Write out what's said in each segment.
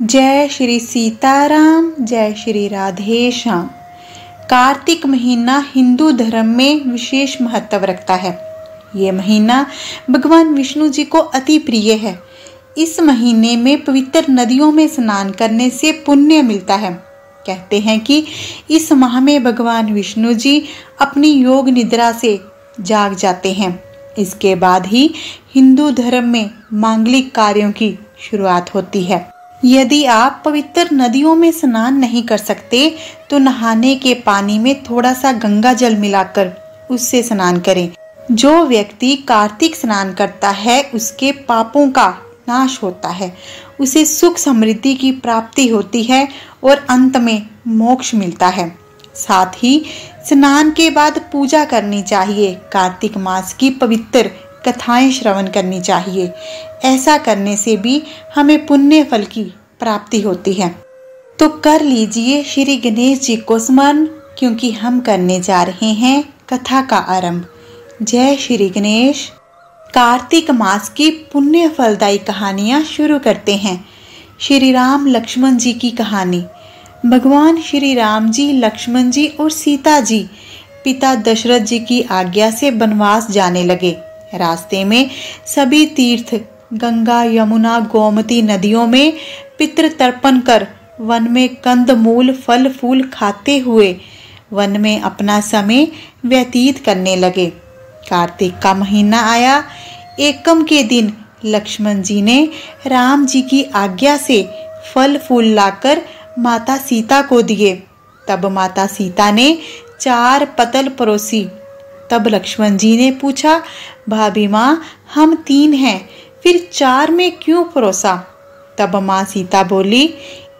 जय श्री सीताराम, जय श्री राधेश्याम। कार्तिक महीना हिंदू धर्म में विशेष महत्व रखता है। ये महीना भगवान विष्णु जी को अति प्रिय है। इस महीने में पवित्र नदियों में स्नान करने से पुण्य मिलता है। कहते हैं कि इस माह में भगवान विष्णु जी अपनी योग निद्रा से जाग जाते हैं। इसके बाद ही हिंदू धर्म में मांगलिक कार्यों की शुरुआत होती है। यदि आप पवित्र नदियों में स्नान नहीं कर सकते तो नहाने के पानी में थोड़ा सा गंगा जल मिलाकर उससे स्नान करें। जो व्यक्ति कार्तिक स्नान करता है उसके पापों का नाश होता है, उसे सुख समृद्धि की प्राप्ति होती है और अंत में मोक्ष मिलता है। साथ ही स्नान के बाद पूजा करनी चाहिए। कार्तिक मास की पवित्र कथाएं श्रवण करनी चाहिए। ऐसा करने से भी हमें पुण्य फल की प्राप्ति होती है। तो कर लीजिए श्री गणेश जी को स्मरण, क्योंकि हम करने जा रहे हैं कथा का आरंभ। जय श्री गणेश। कार्तिक मास की पुण्य फलदायी कहानियां शुरू करते हैं। श्री राम लक्ष्मण जी की कहानी। भगवान श्री राम जी, लक्ष्मण जी और सीता जी पिता दशरथ जी की आज्ञा से वनवास जाने लगे। रास्ते में सभी तीर्थ गंगा, यमुना, गोमती नदियों में पितृ तर्पण कर वन में कंद मूल फल फूल खाते हुए वन में अपना समय व्यतीत करने लगे। कार्तिक का महीना आया। एकम के दिन लक्ष्मण जी ने राम जी की आज्ञा से फल फूल लाकर माता सीता को दिए। तब माता सीता ने 4 पतल परोसी। तब लक्ष्मण जी ने पूछा, भाभी माँ, हम 3 हैं, फिर 4 में क्यों परोसा? तब माँ सीता बोली,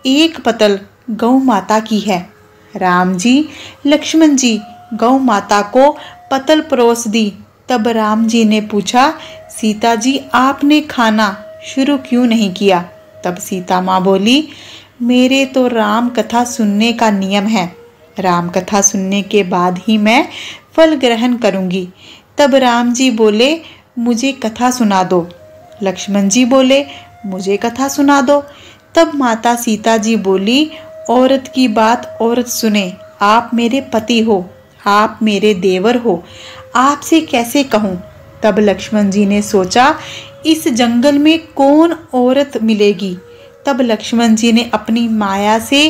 1 पतल गौ माता की है। राम जी, लक्ष्मण जी गौ माता को पतल परोस दी। तब राम जी ने पूछा, सीता जी आपने खाना शुरू क्यों नहीं किया? तब सीता माँ बोली, मेरे तो राम कथा सुनने का नियम है। राम कथा सुनने के बाद ही मैं फल ग्रहण करूंगी। तब राम जी बोले, मुझे कथा सुना दो। लक्ष्मण जी बोले, मुझे कथा सुना दो। तब माता सीता जी बोली, औरत की बात औरत सुने। आप मेरे पति हो, आप मेरे देवर हो, आपसे कैसे कहूँ? तब लक्ष्मण जी ने सोचा, इस जंगल में कौन औरत मिलेगी? तब लक्ष्मण जी ने अपनी माया से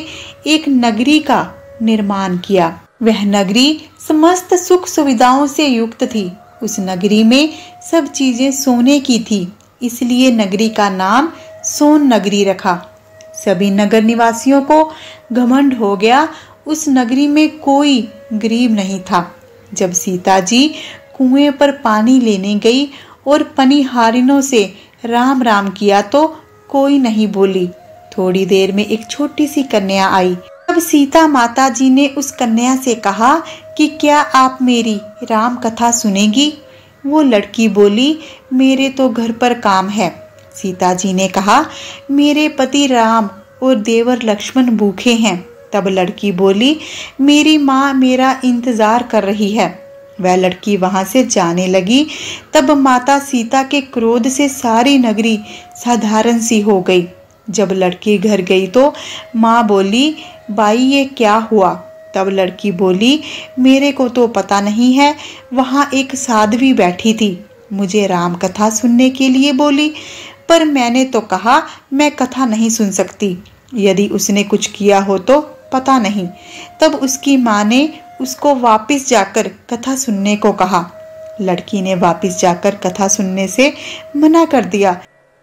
एक नगरी का निर्माण किया। वह नगरी समस्त सुख सुविधाओं से युक्त थी। उस नगरी में सब चीजें सोने की थी, इसलिए नगरी का नाम सोन नगरी रखा। सभी नगर निवासियों को घमंड हो गया। उस नगरी में कोई गरीब नहीं था। जब सीता जी कुएं पर पानी लेने गई और पनिहारिनों से राम राम किया तो कोई नहीं बोली। थोड़ी देर में एक छोटी सी कन्या आई। तब सीता माता जी ने उस कन्या से कहा कि क्या आप मेरी राम कथा सुनेगी? वो लड़की बोली, मेरे तो घर पर काम है। सीता जी ने कहा, मेरे पति राम और देवर लक्ष्मण भूखे हैं। तब लड़की बोली, मेरी माँ मेरा इंतजार कर रही है। वह लड़की वहां से जाने लगी। तब माता सीता के क्रोध से सारी नगरी साधारण सी हो गई। जब लड़की घर गई तो माँ बोली, बाई ये क्या हुआ? तब लड़की बोली, मेरे को तो पता नहीं है, वहाँ एक साध्वी बैठी थी, मुझे राम कथा सुनने के लिए बोली, पर मैंने तो कहा मैं कथा नहीं सुन सकती। यदि उसने कुछ किया हो तो पता नहीं। तब उसकी माँ ने उसको वापस जाकर कथा सुनने को कहा। लड़की ने वापस जाकर कथा सुनने से मना कर दिया।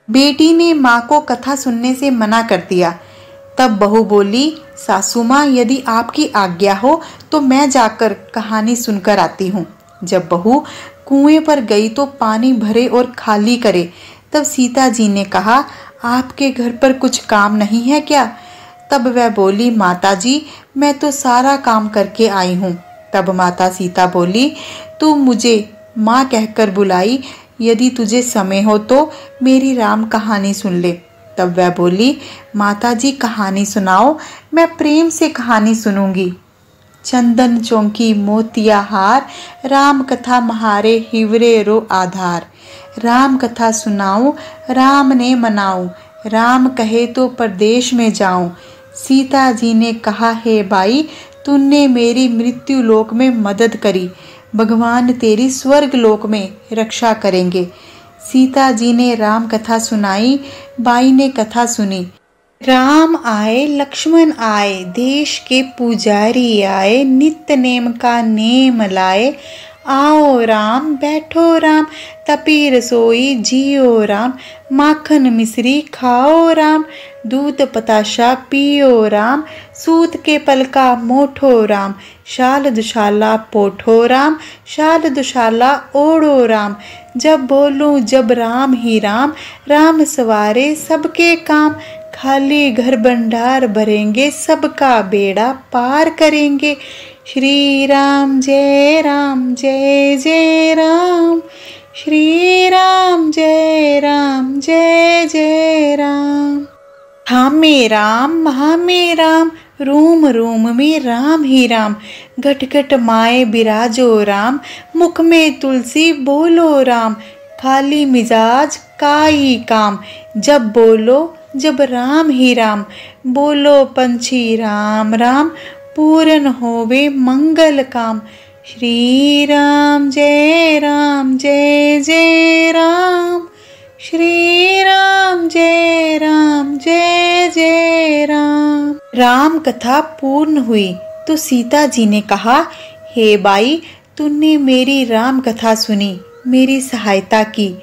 बेटी ने माँ को कथा सुनने से मना कर दिया। तब बहू बोली, सासू माँ, यदि आपकी आज्ञा हो तो मैं जाकर कहानी सुनकर आती हूँ। जब बहू कुएं पर गई तो पानी भरे और खाली करे। तब सीता जी ने कहा, आपके घर पर कुछ काम नहीं है क्या? तब वह बोली, माता जी मैं तो सारा काम करके आई हूँ। तब माता सीता बोली, तू मुझे माँ कहकर बुलाई, यदि तुझे समय हो तो मेरी राम कहानी सुन ले। तब वह बोली, माता जी कहानी सुनाओ, मैं प्रेम से कहानी सुनूंगी। चंदन चौकी मोतिया हार, राम कथा महारे हिवरे रो आधार। राम कथा सुनाऊं राम ने मनाऊं, राम कहे तो परदेश में जाऊं। सीता जी ने कहा हे बाई, तूने मेरी मृत्यु लोक में मदद करी, भगवान तेरी स्वर्ग लोक में रक्षा करेंगे। सीता जी ने राम कथा सुनाई, बाई ने कथा सुनी। राम आए लक्ष्मण आए, देश के पुजारी आए, नित्य नेम का नेम लाए। आओ राम बैठो राम, तपी रसोई जियो राम, माखन मिश्री खाओ राम, दूध पताशा पियो राम, सूत के पलका मोठो राम, शाल दुशाला पोठो राम, शाल दुशाला ओढ़ो राम। जब बोलूं जब राम ही राम, राम सवारे सबके काम, खाली घर भंडार भरेंगे, सबका बेड़ा पार करेंगे। श्री राम जय राम जय जय राम, श्री राम जय जय राम। हामे राम महामे राम, रूम रूम में राम ही राम, घट घट माए बिराजो राम, मुख में तुलसी बोलो राम, खाली मिजाज काई काम, जब बोलो जब राम ही राम, बोलो पंछी राम राम, पूर्ण होवे मंगल काम। श्री राम जय जय राम, श्री राम जय जय राम। राम कथा पूर्ण हुई तो सीता जी ने कहा, हे बाई, तूने मेरी राम कथा सुनी, मेरी सहायता की।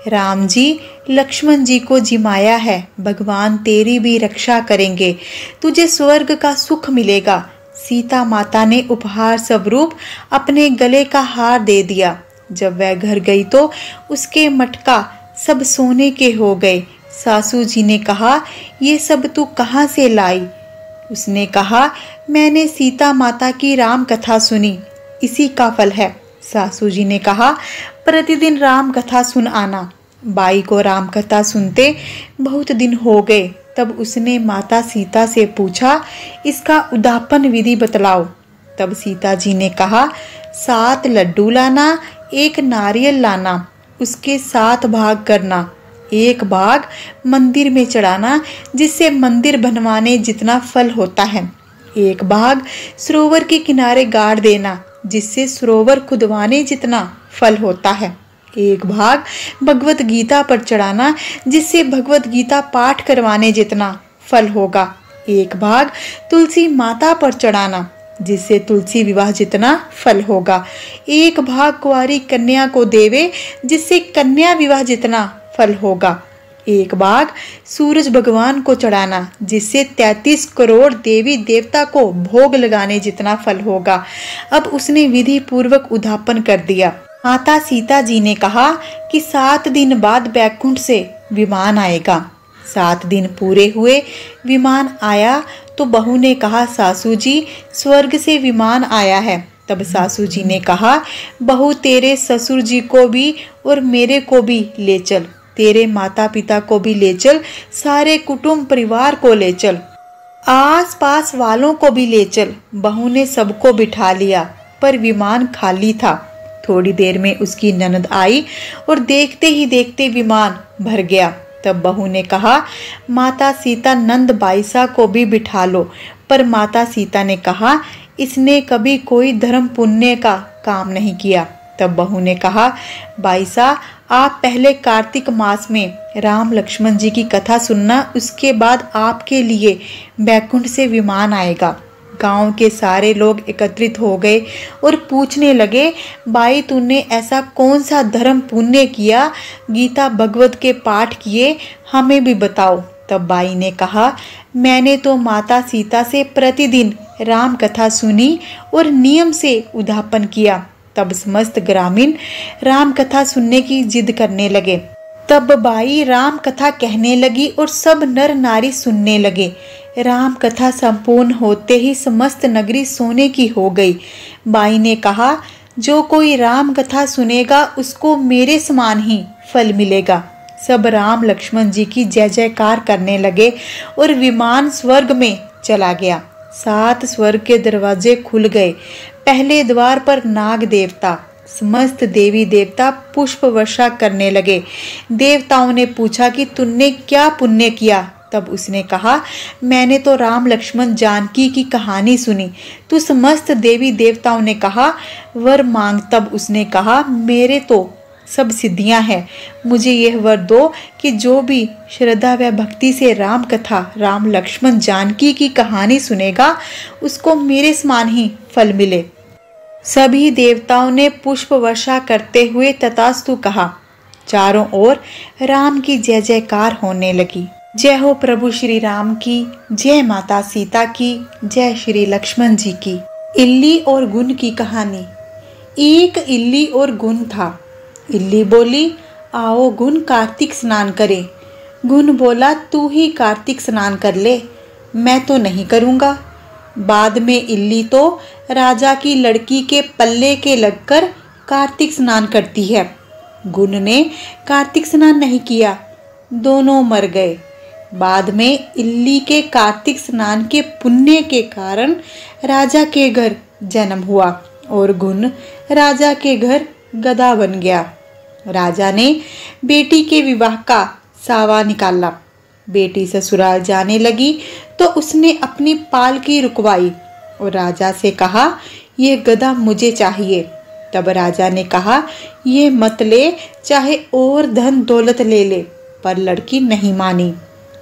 राम जी लक्ष्मण जी को जिमाया है, भगवान तेरी भी रक्षा करेंगे, तुझे स्वर्ग का सुख मिलेगा। सीता माता ने उपहार स्वरूप अपने गले का हार दे दिया। जब वह घर गई तो उसके मटका सब सोने के हो गए। सासू जी ने कहा, ये सब तू कहाँ से लाई? उसने कहा, मैंने सीता माता की राम कथा सुनी, इसी का फल है। सासू जी ने कहा, प्रतिदिन राम कथा सुन आना। बाई को राम कथा सुनते बहुत दिन हो गए। तब उसने माता सीता से पूछा, इसका उद्यापन विधि बतलाओ। तब सीता जी ने कहा, 7 लड्डू लाना, 1 नारियल लाना, उसके 7 भाग करना, 1 भाग मंदिर में चढ़ाना, जिससे मंदिर बनवाने जितना फल होता है, 1 भाग सरोवर के किनारे गाड़ देना, जिससे सरोवर खुदवाने जितना फल होता है, 1 भाग भगवत गीता पर चढ़ाना, जिससे भगवत गीता पाठ करवाने जितना फल होगा, 1 भाग तुलसी माता पर चढ़ाना, जिससे तुलसी विवाह जितना फल होगा, 1 भाग कुंवारी कन्या को देवे, जिससे कन्या विवाह जितना फल होगा, 1 भाग सूरज भगवान को चढ़ाना, जिससे 33 करोड़ देवी देवता को भोग लगाने जितना फल होगा। अब उसने विधि पूर्वक उद्यापन कर दिया। माता सीता जी ने कहा कि 7 दिन बाद बैकुंठ से विमान आएगा। 7 दिन पूरे हुए, विमान आया तो बहू ने कहा, सासू जी स्वर्ग से विमान आया है। तब सासू जी ने कहा, बहू तेरे ससुर जी को भी और मेरे को भी ले चल, तेरे माता पिता को भी ले चल, सारे कुटुंब परिवार को ले चल, आस पास वालों को भी ले चल। बहू ने सबको बिठा लिया, पर विमान खाली था। थोड़ी देर में उसकी ननद आई और देखते ही देखते विमान भर गया। तब बहू ने कहा, माता सीता नंद बाईसा को भी बिठा लो। पर माता सीता ने कहा, इसने कभी कोई धर्म पुण्य का काम नहीं किया। तब बहू ने कहा, बाईसा आप पहले कार्तिक मास में राम लक्ष्मण जी की कथा सुनना, उसके बाद आपके लिए बैकुंठ से विमान आएगा। गांव के सारे लोग एकत्रित हो गए और पूछने लगे, बाई तूने ऐसा कौन सा धर्म पुण्य किया, गीता भगवत के पाठ किए, हमें भी बताओ। तब बाई ने कहा, मैंने तो माता सीता से प्रतिदिन राम कथा सुनी और नियम से उद्यापन किया। तब समस्त ग्रामीण राम कथा सुनने की जिद करने लगे। तब बाई राम कथा कहने लगी और सब नर नारी सुनने लगे। राम कथा संपूर्ण होते ही समस्त नगरी सोने की हो गई। बाई ने कहा, जो कोई राम कथा सुनेगा उसको मेरे समान ही फल मिलेगा। सब राम लक्ष्मण जी की जय जयकार करने लगे और विमान स्वर्ग में चला गया। 7 स्वर्ग के दरवाजे खुल गए। पहले द्वार पर नाग देवता, समस्त देवी देवता पुष्प वर्षा करने लगे। देवताओं ने पूछा कि तुमने क्या पुण्य किया? तब उसने कहा, मैंने तो राम लक्ष्मण जानकी की कहानी सुनी। तो समस्त देवी देवताओं ने कहा, वर मांग। तब उसने कहा, मेरे तो सब सिद्धियां हैं, मुझे यह वर दो कि जो भी श्रद्धा व भक्ति से राम कथा, राम लक्ष्मण जानकी की कहानी सुनेगा, उसको मेरे समान ही फल मिले। सभी देवताओं ने पुष्प वर्षा करते हुए तथास्तु कहा। चारों ओर राम की जय जयकार होने लगी। जय हो प्रभु श्री राम की, जय माता सीता की, जय श्री लक्ष्मण जी की। इल्ली और गुण की कहानी। एक इल्ली और गुण था। इल्ली बोली, आओ गुण कार्तिक स्नान करें। गुण बोला, तू ही कार्तिक स्नान कर ले, मैं तो नहीं करूँगा। बाद में इल्ली तो राजा की लड़की के पल्ले के लगकर कार्तिक स्नान करती है। गुण ने कार्तिक स्नान नहीं किया, दोनों मर गए। बाद में इल्ली के कार्तिक स्नान के पुण्य के कारण राजा के घर जन्म हुआ और गुण राजा के घर गधा बन गया। राजा ने बेटी के विवाह का सावा निकाला। बेटी ससुराल जाने लगी तो उसने अपनी पालकी रुकवाई और राजा से कहा, ये गधा मुझे चाहिए। तब राजा ने कहा, ये मत ले, चाहे और धन दौलत ले ले। पर लड़की नहीं मानी,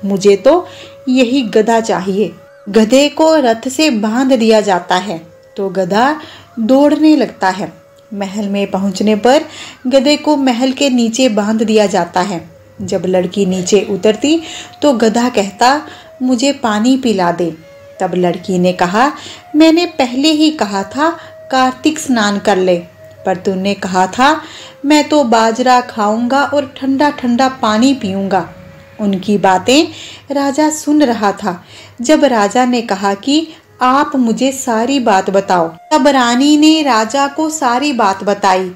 मुझे तो यही गधा चाहिए। गधे को रथ से बांध दिया जाता है तो गधा दौड़ने लगता है। महल में पहुंचने पर गधे को महल के नीचे बांध दिया जाता है। जब लड़की नीचे उतरती तो गधा कहता, मुझे पानी पिला दे। तब लड़की ने कहा, मैंने पहले ही कहा था कार्तिक स्नान कर ले, पर तूने कहा था मैं तो बाजरा खाऊंगा और ठंडा ठंडा पानी पीऊंगा। उनकी बातें राजा सुन रहा था। जब राजा ने कहा कि आप मुझे सारी बात बताओ, तब रानी ने राजा को सारी बात बताई।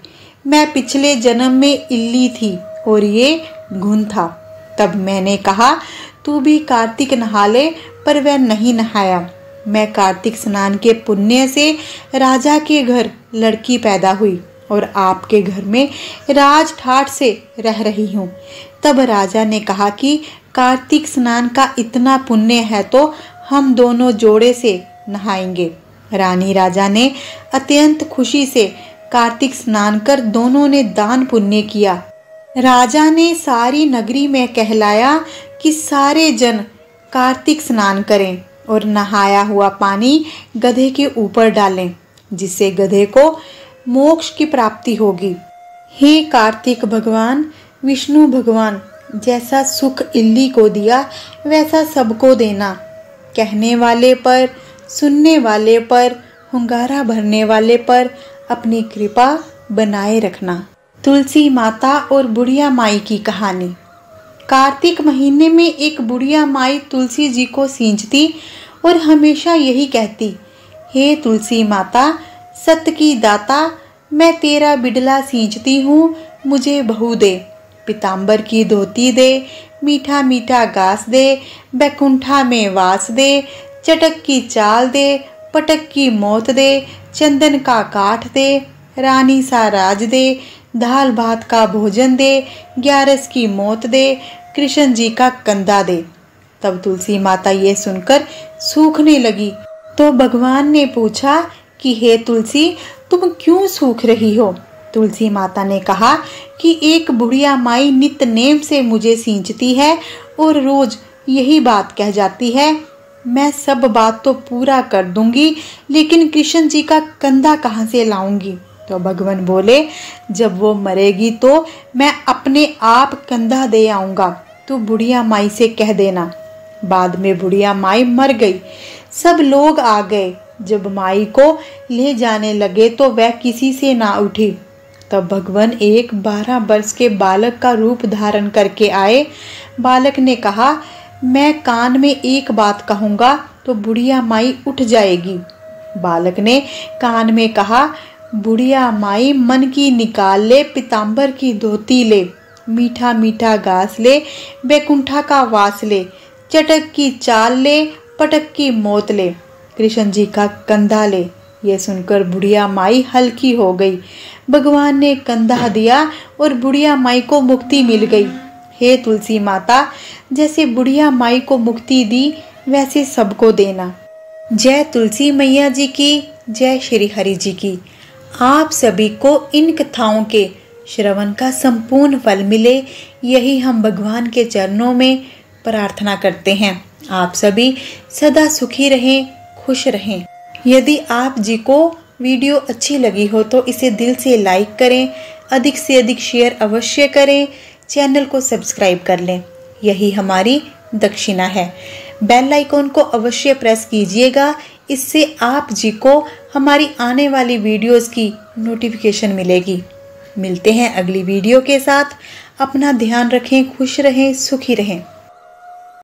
मैं पिछले जन्म में इल्ली थी और ये गुण था। तब मैंने कहा, तू भी कार्तिक नहा ले, पर वह नहीं नहाया। मैं कार्तिक स्नान के पुण्य से राजा के घर लड़की पैदा हुई और आपके घर में राज ठाट से रह रही हूँ। तब राजा ने कहा कि कार्तिक स्नान का इतना पुण्य है तो हम दोनों जोड़े से नहाएंगे। रानी राजा ने अत्यंत खुशी से कार्तिक स्नान कर दोनों ने दान पुण्य किया। राजा ने सारी नगरी में कहलाया कि सारे जन कार्तिक स्नान करें और नहाया हुआ पानी गधे के ऊपर डालें, जिससे गधे को मोक्ष की प्राप्ति होगी। हे कार्तिक भगवान, विष्णु भगवान, जैसा सुख इल्ली को दिया वैसा सबको देना। कहने वाले पर, सुनने वाले पर, हुंगारा भरने वाले पर अपनी कृपा बनाए रखना। तुलसी माता और बुढ़िया माई की कहानी। कार्तिक महीने में एक बुढ़िया माई तुलसी जी को सींचती और हमेशा यही कहती, हे तुलसी माता, सत्य की दाता, मैं तेरा बिडला सींचती हूँ, मुझे बहू दे। पीताम्बर की धोती दे, मीठा मीठा घास दे, बैकुंठा में वास दे, चटक की चाल दे, पटक की मौत दे, चंदन का काठ दे, रानी सा राज दे, दाल भात का भोजन दे, 11 की मौत दे, कृष्ण जी का कंधा दे। तब तुलसी माता ये सुनकर सूखने लगी तो भगवान ने पूछा कि हे तुलसी, तुम क्यों सूख रही हो? तुलसी माता ने कहा कि एक बुढ़िया माई नित नेम से मुझे सींचती है और रोज यही बात कह जाती है, मैं सब बात तो पूरा कर दूंगी, लेकिन कृष्ण जी का कंधा कहाँ से लाऊंगी? तो भगवान बोले, जब वो मरेगी तो मैं अपने आप कंधा दे आऊंगा, तो बुढ़िया माई से कह देना। बाद में बुढ़िया माई मर गई। सब लोग आ गए। जब माई को ले जाने लगे तो वह किसी से ना उठी। तब भगवान एक 12 वर्ष के बालक का रूप धारण करके आए। बालक ने कहा, मैं कान में एक बात कहूँगा तो बुढ़िया माई उठ जाएगी। बालक ने कान में कहा, बुढ़िया माई मन की निकाल ले, पीताम्बर की धोती ले, मीठा मीठा घास ले, बैकुंठा का वास ले, चटक की चाल ले, पटक की मौत ले। कृष्ण जी का कंधा ले। यह सुनकर बुढ़िया माई हल्की हो गई। भगवान ने कंधा दिया और बुढ़िया माई को मुक्ति मिल गई। हे तुलसी माता, जैसे बुढ़िया माई को मुक्ति दी वैसे सबको देना। जय तुलसी मैया जी की, जय श्री हरि जी की। आप सभी को इन कथाओं के श्रवण का संपूर्ण फल मिले, यही हम भगवान के चरणों में प्रार्थना करते हैं। आप सभी सदा सुखी रहें, खुश रहें। यदि आप जी को वीडियो अच्छी लगी हो तो इसे दिल से लाइक करें, अधिक से अधिक शेयर अवश्य करें, चैनल को सब्सक्राइब कर लें, यही हमारी दक्षिणा है। बेल आइकॉन को अवश्य प्रेस कीजिएगा, इससे आप जी को हमारी आने वाली वीडियोस की नोटिफिकेशन मिलेगी। मिलते हैं अगली वीडियो के साथ। अपना ध्यान रखें, खुश रहें, सुखी रहें।